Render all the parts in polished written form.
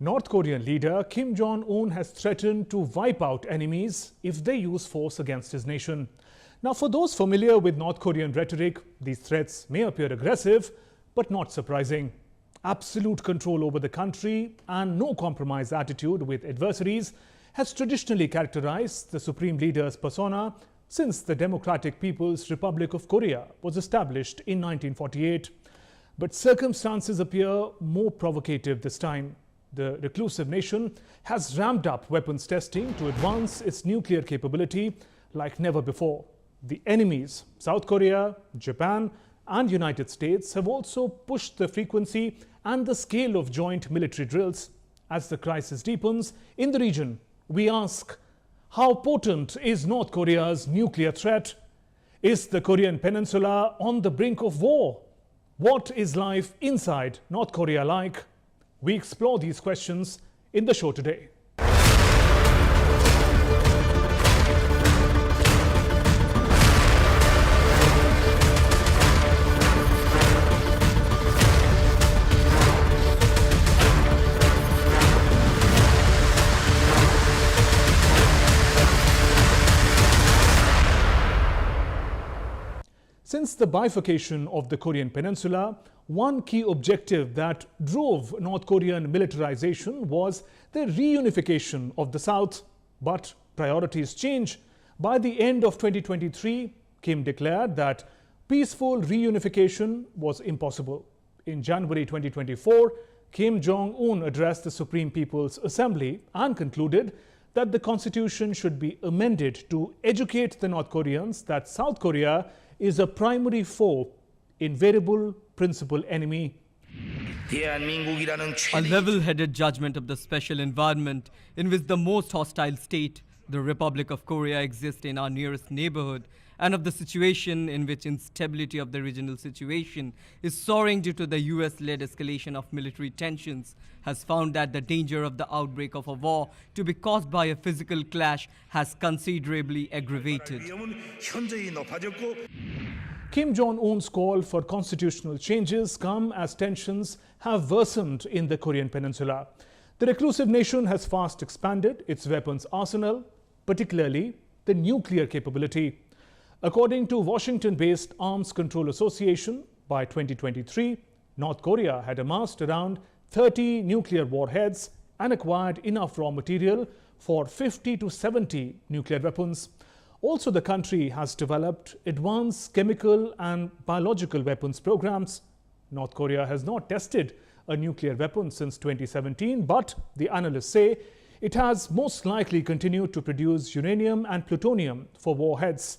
North Korean leader Kim Jong Un has threatened to wipe out enemies if they use force against his nation. Now, for those familiar with North Korean rhetoric, these threats may appear aggressive, but not surprising. Absolute control over the country and no compromise attitude with adversaries has traditionally characterized the Supreme Leader's persona since the Democratic People's Republic of Korea was established in 1948. But circumstances appear more provocative this time. The reclusive nation has ramped up weapons testing to advance its nuclear capability like never before. The enemies, South Korea, Japan, and United States, have also pushed the frequency and the scale of joint military drills. As the crisis deepens in the region, we ask, how potent is North Korea's nuclear threat? Is the Korean Peninsula on the brink of war? What is life inside North Korea like? We explore these questions in the show today. Since the bifurcation of the Korean Peninsula, one key objective that drove North Korean militarization was the reunification of the South. But priorities change. By the end of 2023, Kim declared that peaceful reunification was impossible. In January 2024, Kim Jong Un addressed the Supreme People's Assembly and concluded that the constitution should be amended to educate the North Koreans that South Korea is a primary foe, invariable principal enemy. A level-headed judgment of the special environment in which the most hostile state, the Republic of Korea, exists in our nearest neighborhood, and of the situation in which instability of the regional situation is soaring due to the US-led escalation of military tensions, has found that the danger of the outbreak of a war to be caused by a physical clash has considerably aggravated. Kim Jong Un's call for constitutional changes come as tensions have worsened in the Korean Peninsula. The reclusive nation has fast expanded its weapons arsenal, particularly the nuclear capability. According to Washington-based Arms Control Association, by 2023, North Korea had amassed around 30 nuclear warheads and acquired enough raw material for 50 to 70 nuclear weapons. Also, the country has developed advanced chemical and biological weapons programs. North Korea has not tested a nuclear weapon since 2017, but the analysts say it has most likely continued to produce uranium and plutonium for warheads.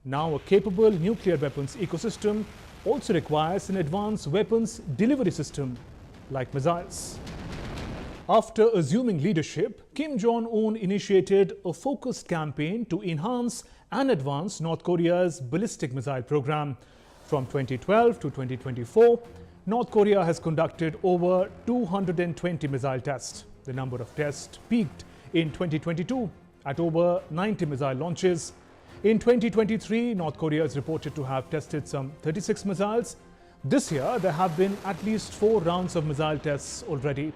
Now, a capable nuclear weapons ecosystem also requires an advanced weapons delivery system like missiles. After assuming leadership, Kim Jong Un initiated a focused campaign to enhance and advance North Korea's ballistic missile program. From 2012 to 2024, North Korea has conducted over 220 missile tests. The number of tests peaked in 2022 at over 90 missile launches. In 2023, North Korea is reported to have tested some 36 missiles. This year, there have been at least 4 rounds of missile tests already.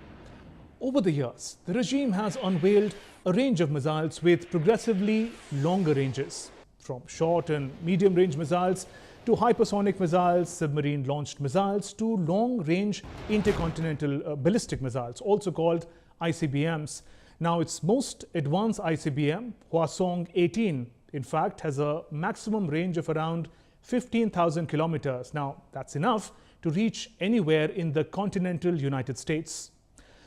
Over the years, the regime has unveiled a range of missiles with progressively longer ranges, from short and medium-range missiles to hypersonic missiles, submarine-launched missiles to long-range intercontinental ballistic missiles, also called ICBMs. Now, its most advanced ICBM, Hwasong-18, in fact, has a maximum range of around 15,000 kilometers. Now, that's enough to reach anywhere in the continental United States.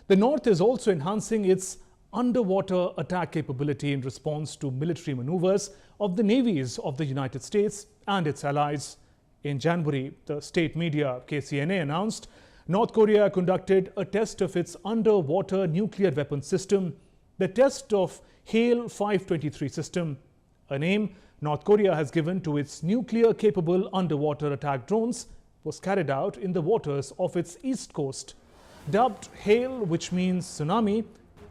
The North is also enhancing its underwater attack capability in response to military maneuvers of the navies of the United States and its allies. In January, the state media KCNA announced North Korea conducted a test of its underwater nuclear weapons system, the test of HALE 523 system, a name North Korea has given to its nuclear-capable underwater attack drones, was carried out in the waters of its east coast. Dubbed HALE, which means tsunami,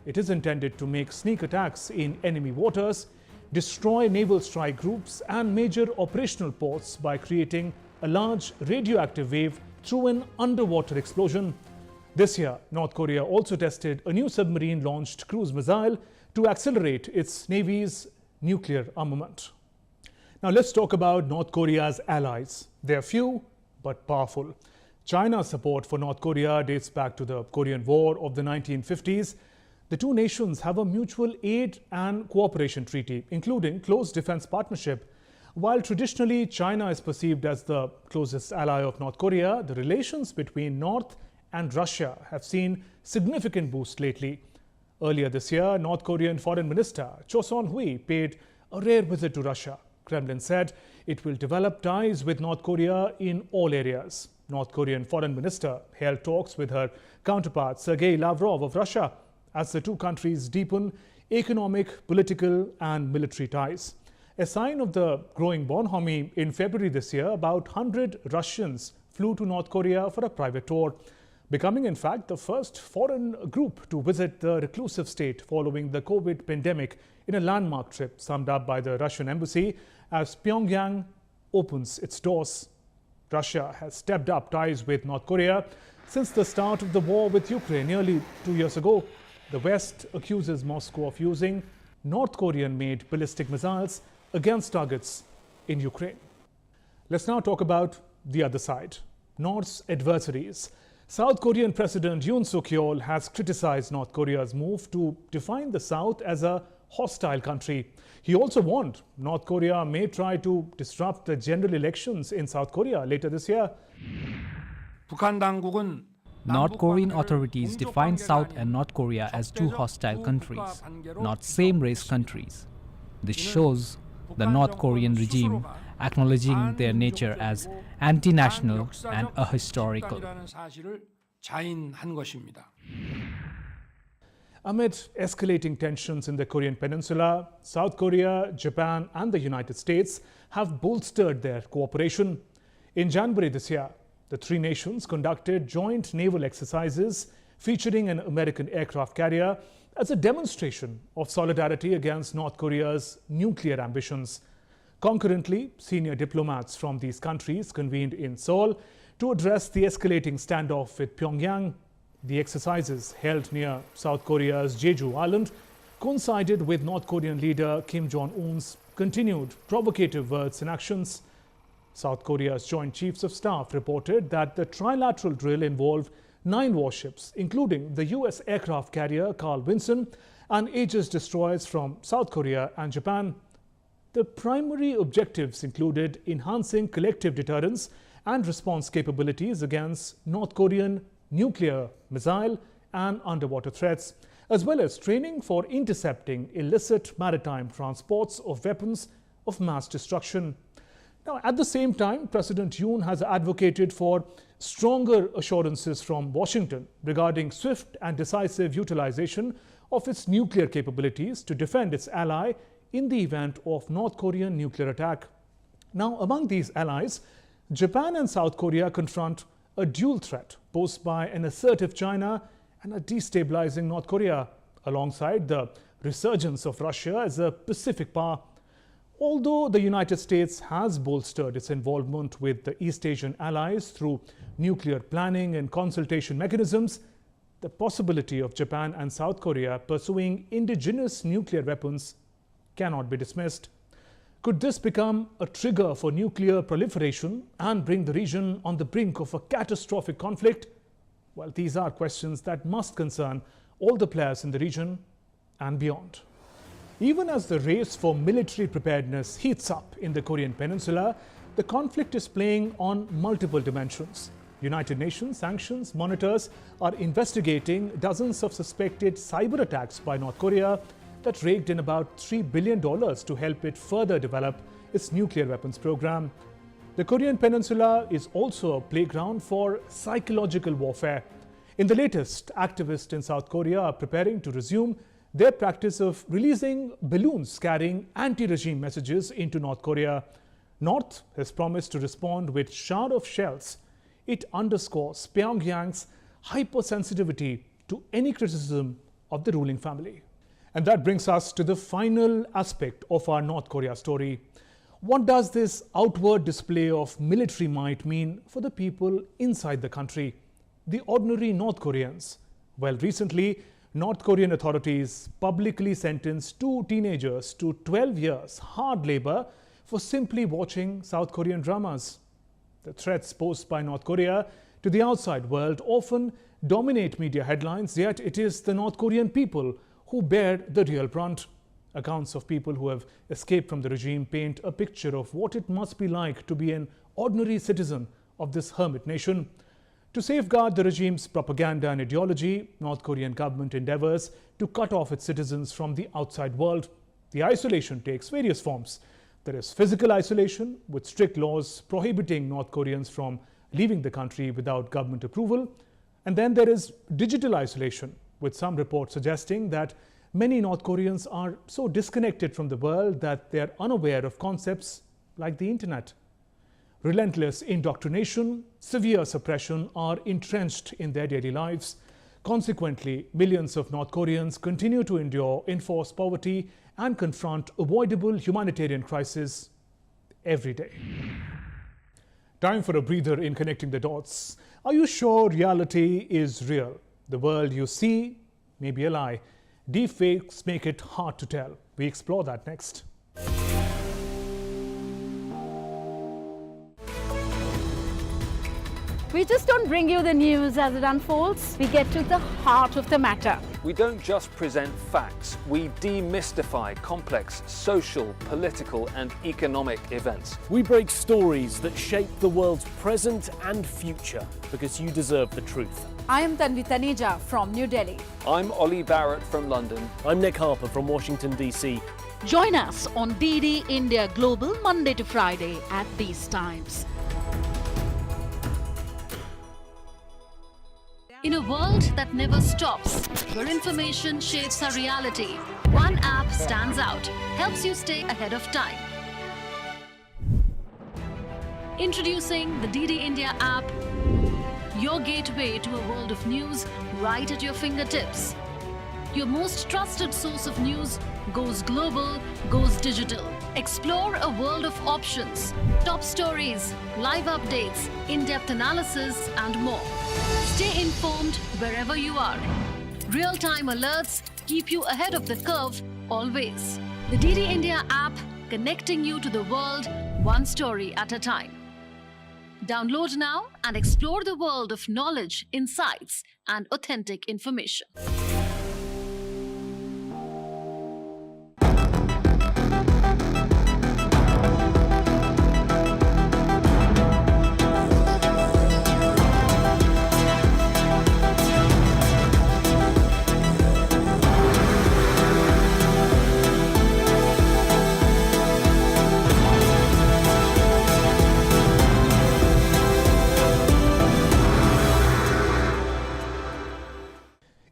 it is intended to make sneak attacks in enemy waters, destroy naval strike groups and major operational ports by creating a large radioactive wave through an underwater explosion. This year, North Korea also tested a new submarine-launched cruise missile to accelerate its Navy's nuclear armament. Now let's talk about North Korea's allies. They are few but powerful. China's support for North Korea dates back to the Korean War of the 1950s. The two nations have a mutual aid and cooperation treaty, including close defense partnership. While traditionally China is perceived as the closest ally of North Korea, the relations between North and Russia have seen significant boost lately. Earlier this year, North Korean Foreign Minister Cho Son-hui paid a rare visit to Russia. Kremlin said it will develop ties with North Korea in all areas. North Korean Foreign Minister held talks with her counterpart Sergei Lavrov of Russia as the two countries deepen economic, political and military ties. A sign of the growing bonhomie, in February this year, about 100 Russians flew to North Korea for a private tour, becoming in fact the first foreign group to visit the reclusive state following the COVID pandemic in a landmark trip summed up by the Russian embassy as Pyongyang opens its doors. Russia has stepped up ties with North Korea since the start of the war with Ukraine nearly 2 years ago. The West accuses Moscow of using North Korean-made ballistic missiles against targets in Ukraine. Let's now talk about the other side, North's adversaries. South Korean President Yoon Suk-yeol has criticized North Korea's move to define the South as a hostile country. He also warned North Korea may try to disrupt the general elections in South Korea later this year. North Korean authorities define South and North Korea as two hostile countries, not same-race countries. This shows the North Korean regime acknowledging their nature as anti-national and ahistorical. Amid escalating tensions in the Korean Peninsula, South Korea, Japan and the United States have bolstered their cooperation. In January this year, the three nations conducted joint naval exercises featuring an American aircraft carrier as a demonstration of solidarity against North Korea's nuclear ambitions. Concurrently, senior diplomats from these countries convened in Seoul to address the escalating standoff with Pyongyang. The exercises, held near South Korea's Jeju Island, coincided with North Korean leader Kim Jong Un's continued provocative words and actions. South Korea's Joint Chiefs of Staff reported that the trilateral drill involved 9 warships, including the US aircraft carrier Carl Vinson and Aegis destroyers from South Korea and Japan. The primary objectives included enhancing collective deterrence and response capabilities against North Korean nuclear, missile and underwater threats, as well as training for intercepting illicit maritime transports of weapons of mass destruction. Now, at the same time, President Yoon has advocated for stronger assurances from Washington regarding swift and decisive utilization of its nuclear capabilities to defend its ally in the event of North Korean nuclear attack. Now, among these allies, Japan and South Korea confront a dual threat posed by an assertive China and a destabilizing North Korea, alongside the resurgence of Russia as a Pacific power. Although the United States has bolstered its involvement with the East Asian allies through nuclear planning and consultation mechanisms, the possibility of Japan and South Korea pursuing indigenous nuclear weapons cannot be dismissed. Could this become a trigger for nuclear proliferation and bring the region on the brink of a catastrophic conflict? Well, these are questions that must concern all the players in the region and beyond. Even as the race for military preparedness heats up in the Korean Peninsula, the conflict is playing on multiple dimensions. United Nations sanctions monitors are investigating dozens of suspected cyber attacks by North Korea that raked in about $3 billion to help it further develop its nuclear weapons program. The Korean Peninsula is also a playground for psychological warfare. In the latest, activists in South Korea are preparing to resume their practice of releasing balloons carrying anti-regime messages into North Korea. North has promised to respond with shower of shells. It underscores Pyongyang's hypersensitivity to any criticism of the ruling family. And that brings us to the final aspect of our North Korea story. What does this outward display of military might mean for the people inside the country? the ordinary North Koreans. Well, recently, North Korean authorities publicly sentenced 2 teenagers to 12 years hard labor for simply watching South Korean dramas. The threats posed by North Korea to the outside world often dominate media headlines, yet it is the North Korean people who bear the real brunt. Accounts of people who have escaped from the regime paint a picture of what it must be like to be an ordinary citizen of this hermit nation. To safeguard the regime's propaganda and ideology, North Korean government endeavors to cut off its citizens from the outside world. The isolation takes various forms. There is physical isolation, with strict laws prohibiting North Koreans from leaving the country without government approval. And then there is digital isolation, with some reports suggesting that many North Koreans are so disconnected from the world that they are unaware of concepts like the internet. Relentless indoctrination, severe suppression are entrenched in their daily lives. Consequently, millions of North Koreans continue to endure enforced poverty and confront avoidable humanitarian crises every day. Time for a breather in connecting the dots. Are you sure reality is real? The world you see may be a lie. Deepfakes make it hard to tell. We explore that next. We just don't bring you the news as it unfolds. We get to the heart of the matter. We don't just present facts, we demystify complex social, political and economic events. We break stories that shape the world's present and future because you deserve the truth. I am Tanvi Taneja from New Delhi. I'm Ollie Barrett from London. I'm Nick Harper from Washington, D.C. Join us on DD India Global Monday to Friday at these times. In a world that never stops, where information shapes our reality, one app stands out, helps you stay ahead of time. Introducing the DD India app, your gateway to a world of news right at your fingertips. Your most trusted source of news goes global, goes digital. Explore a world of options, top stories, live updates, in-depth analysis, and more. Stay informed wherever you are. Real-time alerts keep you ahead of the curve always. The DD India app, connecting you to the world one story at a time. Download now and explore the world of knowledge, insights, and authentic information.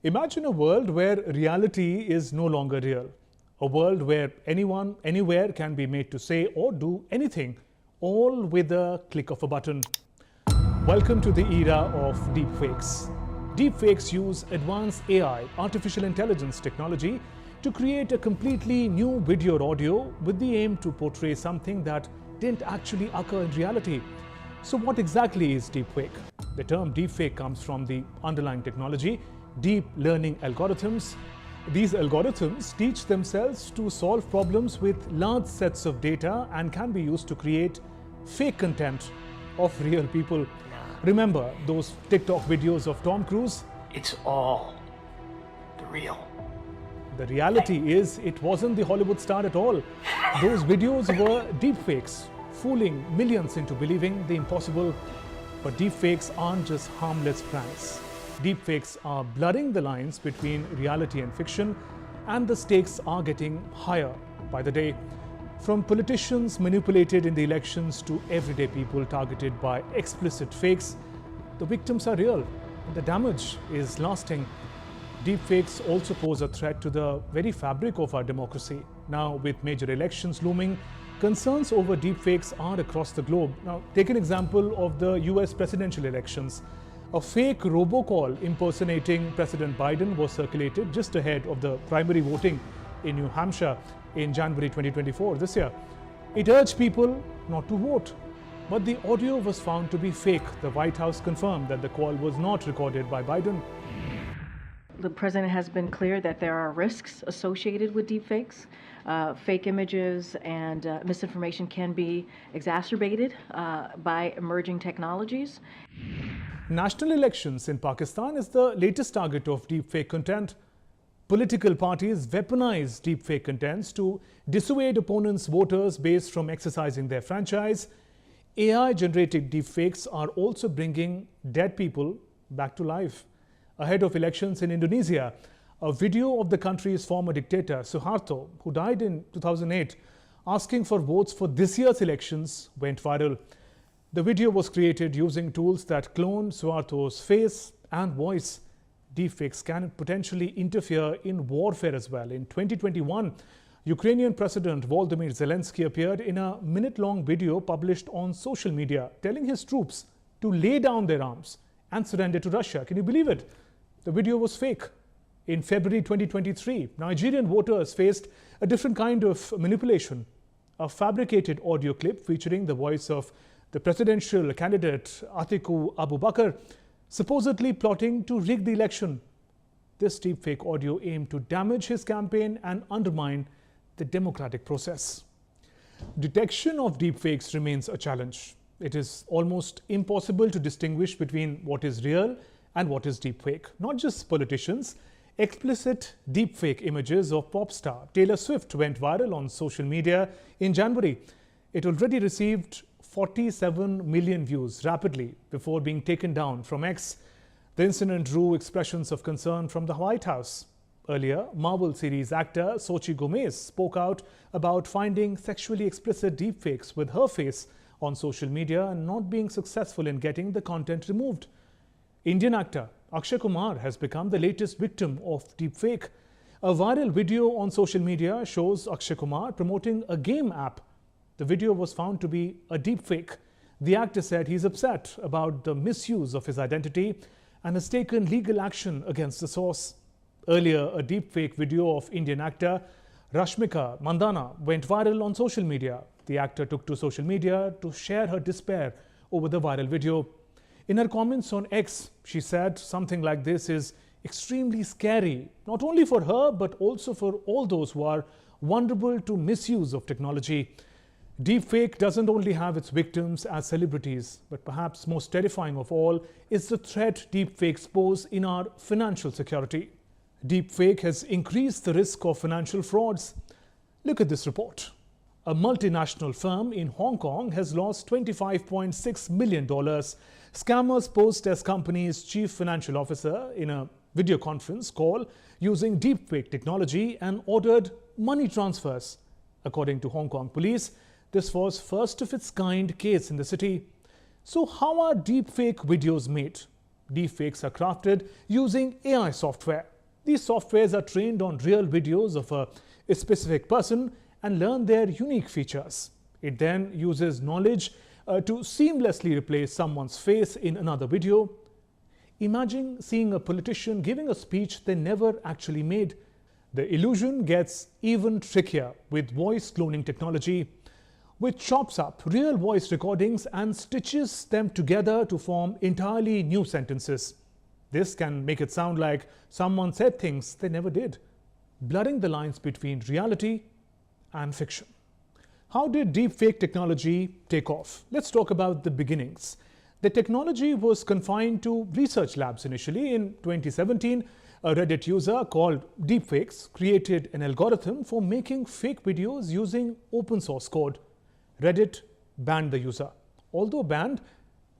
Imagine a world where reality is no longer real. A world where anyone, anywhere can be made to say or do anything, all with a click of a button. Welcome to the era of deepfakes. Deepfakes use advanced AI, artificial intelligence technology, to create a completely new video or audio with the aim to portray something that didn't actually occur in reality. So what exactly is deepfake? The term deepfake comes from the underlying technology, deep learning algorithms. These algorithms teach themselves to solve problems with large sets of data and can be used to create fake content of real people. Remember those TikTok videos of Tom Cruise? It's all the real. The reality is it wasn't the Hollywood star at all. Those videos were deepfakes, fooling millions into believing the impossible. But deepfakes aren't just harmless pranks. Deepfakes are blurring the lines between reality and fiction, and the stakes are getting higher by the day. From politicians manipulated in the elections to everyday people targeted by explicit fakes, the victims are real and the damage is lasting. Deepfakes also pose a threat to the very fabric of our democracy. Now, with major elections looming, concerns over deepfakes are across the globe. Now, take an example of the US presidential elections. A fake robocall impersonating President Biden was circulated just ahead of the primary voting in New Hampshire in January 2024 this year. It urged people not to vote. But the audio was found to be fake. The White House confirmed that the call was not recorded by Biden. The president has been clear that there are risks associated with deepfakes. Fake images and misinformation can be exacerbated by emerging technologies. National elections in Pakistan is the latest target of deepfake content. Political parties weaponize deepfake contents to dissuade opponents' voters based from exercising their franchise. AI-generated deepfakes are also bringing dead people back to life. Ahead of elections in Indonesia, a video of the country's former dictator, Suharto, who died in 2008, asking for votes for this year's elections went viral. The video was created using tools that clone Suharto's face and voice. Deepfakes can potentially interfere in warfare as well. In 2021, Ukrainian President Volodymyr Zelensky appeared in a minute-long video published on social media, telling his troops to lay down their arms and surrender to Russia. Can you believe it? The video was fake. In February 2023, Nigerian voters faced a different kind of manipulation. A fabricated audio clip featuring the voice of the presidential candidate Atiku Abubakar, supposedly plotting to rig the election. This deepfake audio aimed to damage his campaign and undermine the democratic process. Detection of deepfakes remains a challenge. It is almost impossible to distinguish between what is real and what is deepfake. Not just politicians. Explicit deepfake images of pop star Taylor Swift went viral on social media in January. It already received 47 million views rapidly before being taken down from X. The incident drew expressions of concern from the White House. Earlier, Marvel series actor Xochitl Gomez spoke out about finding sexually explicit deepfakes with her face on social media and not being successful in getting the content removed. Indian actor Akshay Kumar has become the latest victim of deepfake. A viral video on social media shows Akshay Kumar promoting a game app. The video was found to be a deepfake. The actor said he's upset about the misuse of his identity and has taken legal action against the source. Earlier, a deepfake video of Indian actor Rashmika Mandana went viral on social media. The actor took to social media to share her despair over the viral video. In her comments on X, she said something like this is extremely scary, not only for her, but also for all those who are vulnerable to misuse of technology. Deepfake doesn't only have its victims as celebrities, but perhaps most terrifying of all is the threat deepfakes pose in our financial security. Deepfake has increased the risk of financial frauds. Look at this report. A multinational firm in Hong Kong has lost $25.6 million. Scammers posed as company's chief financial officer in a video conference call using deepfake technology and ordered money transfers. According to Hong Kong police, this was first of its kind case in the city. So how are deepfake videos made? Deepfakes are crafted using AI software. These softwares are trained on real videos of a specific person and learn their unique features. It then uses knowledge to seamlessly replace someone's face in another video. Imagine seeing a politician giving a speech they never actually made. The illusion gets even trickier with voice cloning technology, which chops up real voice recordings and stitches them together to form entirely new sentences. This can make it sound like someone said things they never did, blurring the lines between reality and fiction. How did deepfake technology take off? Let's talk about the beginnings. The technology was confined to research labs initially. In 2017, a Reddit user called Deepfakes created an algorithm for making fake videos using open source code. Reddit banned the user. Although banned,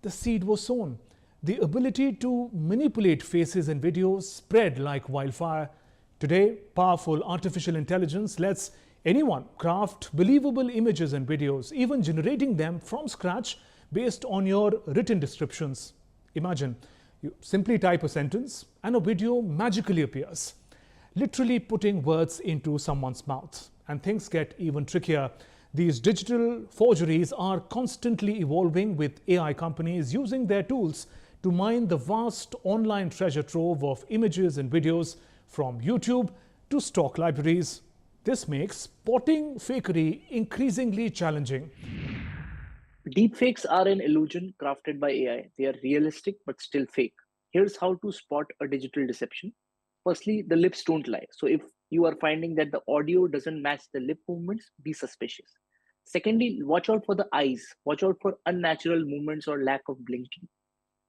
the seed was sown. The ability to manipulate faces and videos spread like wildfire. Today, powerful artificial intelligence lets anyone craft believable images and videos, even generating them from scratch based on your written descriptions. Imagine, you simply type a sentence and a video magically appears, literally putting words into someone's mouth. And things get even trickier. These digital forgeries are constantly evolving, with AI companies using their tools to mine the vast online treasure trove of images and videos from YouTube to stock libraries. This makes spotting fakery increasingly challenging. Deepfakes are an illusion crafted by AI. They are realistic but still fake. Here's how to spot a digital deception. Firstly, the lips don't lie. So if you are finding that the audio doesn't match the lip movements, be suspicious. Secondly, watch out for the eyes. Watch out for unnatural movements or lack of blinking.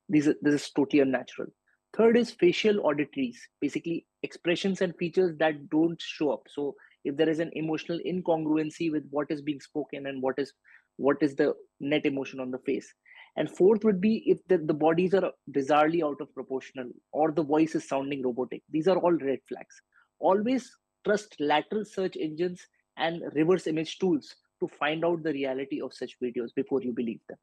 This is totally unnatural. Third is facial auditories, basically expressions and features that don't show up. So if there is an emotional incongruency with what is being spoken and what is the net emotion on the face. And fourth would be if the bodies are bizarrely out of proportional or the voice is sounding robotic. These are all red flags. Always trust lateral search engines and reverse image tools to find out the reality of such videos before you believe them.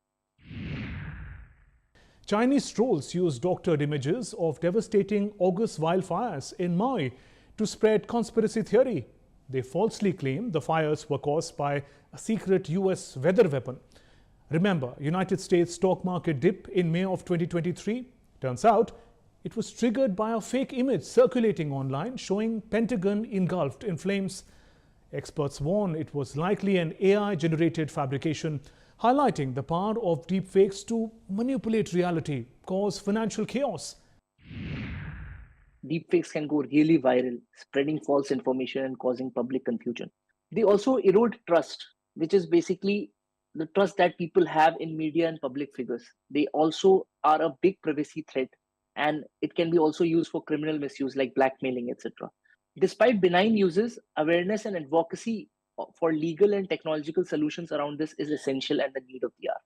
Chinese trolls used doctored images of devastating August wildfires in Maui to spread conspiracy theory. They falsely claim the fires were caused by a secret US weather weapon. Remember, United States stock market dip in May of 2023? Turns out it was triggered by a fake image circulating online showing Pentagon engulfed in flames. Experts warn it was likely an AI-generated fabrication, highlighting the power of deepfakes to manipulate reality, cause financial chaos. Deepfakes can go really viral, spreading false information and causing public confusion. They also erode trust, which is basically the trust that people have in media and public figures. They also are a big privacy threat, and it can be also used for criminal misuse like blackmailing, etc. Despite benign uses, awareness and advocacy for legal and technological solutions around this is essential and the need of the hour.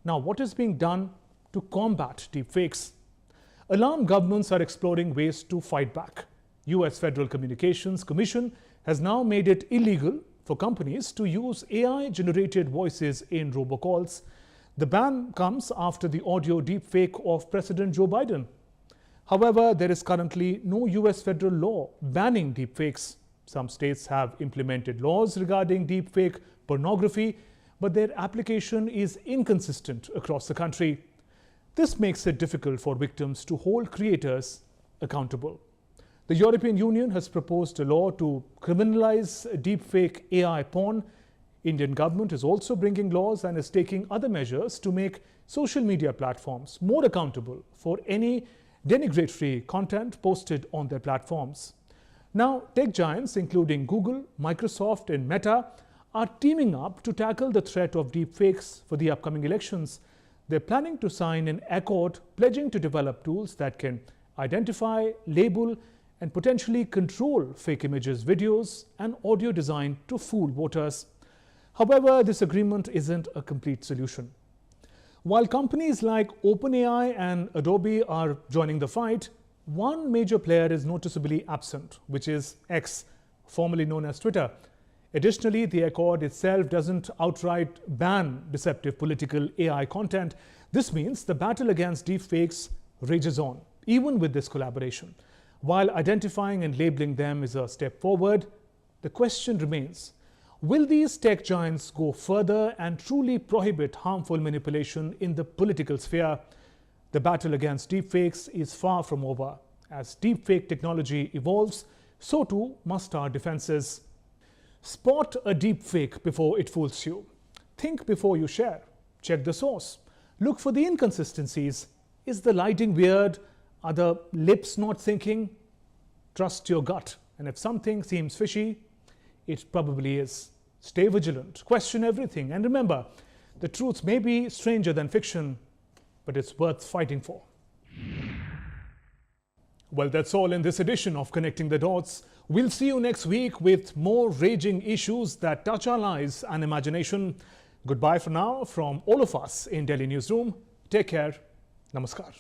Now, what is being done to combat deepfakes? Alarmed governments are exploring ways to fight back. US Federal Communications Commission has now made it illegal for companies to use AI-generated voices in robocalls. The ban comes after the audio deepfake of President Joe Biden. However, there is currently no US federal law banning deepfakes. Some states have implemented laws regarding deepfake pornography, but their application is inconsistent across the country. This makes it difficult for victims to hold creators accountable. The European Union has proposed a law to criminalize deepfake AI porn. Indian government is also bringing laws and is taking other measures to make social media platforms more accountable for any denigratory content posted on their platforms. Now, tech giants including Google, Microsoft and Meta are teaming up to tackle the threat of deepfakes for the upcoming elections. They're planning to sign an accord pledging to develop tools that can identify, label and potentially control fake images, videos and audio designed to fool voters. However, this agreement isn't a complete solution. While companies like OpenAI and Adobe are joining the fight, one major player is noticeably absent, which is X, formerly known as Twitter. Additionally, the accord itself doesn't outright ban deceptive political AI content. This means the battle against deepfakes rages on, even with this collaboration. While identifying and labeling them is a step forward, the question remains, will these tech giants go further and truly prohibit harmful manipulation in the political sphere? The battle against deepfakes is far from over. As deepfake technology evolves, so too must our defenses. Spot a deepfake before it fools you. Think before you share. Check the source. Look for the inconsistencies. Is the lighting weird? Are the lips not syncing? Trust your gut. And if something seems fishy, it probably is. Stay vigilant. Question everything. And remember, the truth may be stranger than fiction, but it's worth fighting for. Well, that's all in this edition of Connecting the Dots. We'll see you next week with more raging issues that touch our lives and imagination. Goodbye for now from all of us in Delhi Newsroom. Take care. Namaskar.